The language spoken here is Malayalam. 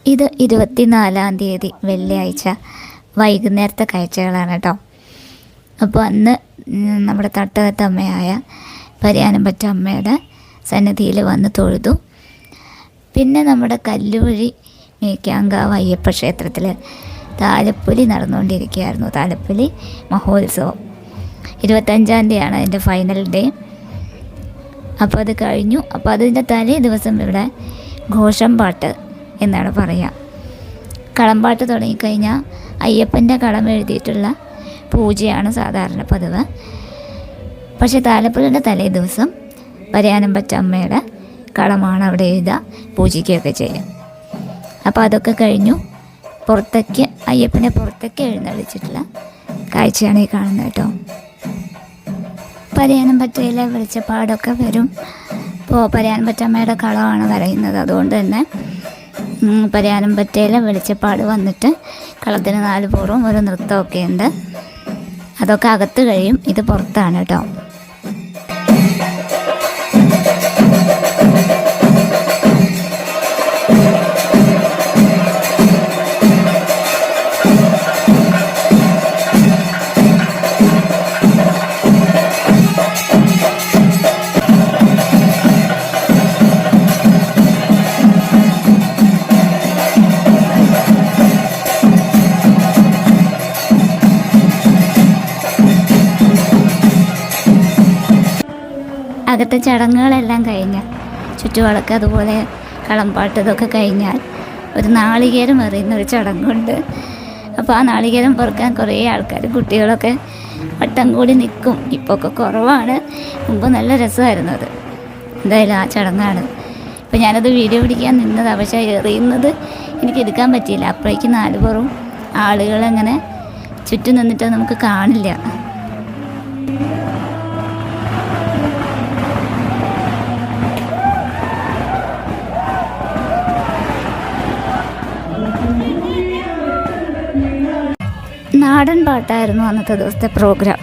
ഇത് 24-ാം തീയതി വെള്ളിയാഴ്ച വൈകുന്നേരത്തെ കാഴ്ചകളാണ് കേട്ടോ. അപ്പോൾ അന്ന് നമ്മുടെ തട്ടകത്തമ്മയായ പരിയാനംപറ്റ അമ്മയുടെ സന്നിധിയിൽ വന്ന് തൊഴുതു. പിന്നെ നമ്മുടെ കല്ലുവഴി മേക്കാങ്കാവ് അയ്യപ്പ ക്ഷേത്രത്തിൽ താലപ്പൊലി നടന്നുകൊണ്ടിരിക്കുകയായിരുന്നു. താലപ്പൊലി മഹോത്സവം 25-ാം തീയതിയാണ് അതിൻ്റെ ഫൈനൽ ഡേ. അപ്പോൾ അത് കഴിഞ്ഞു. അപ്പോൾ അതിൻ്റെ തലേ ദിവസം ഇവിടെ ഘോഷം പാട്ട് എന്നാണ് പറയുക. കളമ്പാട്ട് തുടങ്ങിക്കഴിഞ്ഞാൽ അയ്യപ്പൻ്റെ കളം എഴുതിയിട്ടുള്ള പൂജയാണ് സാധാരണ പതിവ്. പക്ഷേ താലപ്പൊലിയുടെ തലേ ദിവസം പരിയാനംപറ്റ അമ്മയുടെ കളമാണ് അവിടെ എഴുതുക, പൂജിക്കുകയൊക്കെ ചെയ്യും. അപ്പോൾ അതൊക്കെ കഴിഞ്ഞു പുറത്തേക്ക് അയ്യപ്പനെ പുറത്തേക്ക് എഴുന്നള്ളിച്ചിട്ടുള്ള കാഴ്ചയാണ് ഈ കാണുന്നത് കേട്ടോ. പരിയാനംപറ്റയിലെ വെളിച്ചപ്പാടൊക്കെ വരും. ഇപ്പോൾ പരിയാനംപറ്റ അമ്മയുടെ കളമാണ് വരയുന്നത്. അതുകൊണ്ട് തന്നെ പരിയാനംപറ്റയിലെ വെളിച്ചപ്പാട് വന്നിട്ട് കളത്തിന് 4 പുറവും ഒരു നൃത്തമൊക്കെ ഉണ്ട്. അതൊക്കെ അകത്ത് കഴിയും. ഇത് പുറത്താണ് കേട്ടോ. അകത്തെ ചടങ്ങുകളെല്ലാം കഴിഞ്ഞ് ചുറ്റുവിളക്ക് അതുപോലെ കളമ്പാട്ട് ഇതൊക്കെ കഴിഞ്ഞാൽ ഒരു നാളികേരം എറിയുന്നൊരു ചടങ്ങുണ്ട്. അപ്പോൾ ആ നാളികേരം പെറുക്കാൻ കുറേ ആൾക്കാർ കുട്ടികളൊക്കെ വട്ടം കൂടി നിൽക്കും. ഇപ്പോൾ ഒക്കെ കുറവാണ്, മുമ്പ് നല്ല രസമായിരുന്നു അത്. എന്തായാലും ആ ചടങ്ങാണ്. അപ്പോൾ ഞാനത് വീഡിയോ പിടിക്കാൻ നിന്നതാണ്, പക്ഷേ എറിയുന്നത് എനിക്ക് എടുക്കാൻ പറ്റിയില്ല. അപ്പോഴേക്ക് 4 പുറവും ആളുകളങ്ങനെ ചുറ്റും നിന്നിട്ട് നമുക്ക് കാണില്ല. നാടൻ പാട്ടായിരുന്നു അന്നത്തെ ദിവസത്തെ പ്രോഗ്രാം.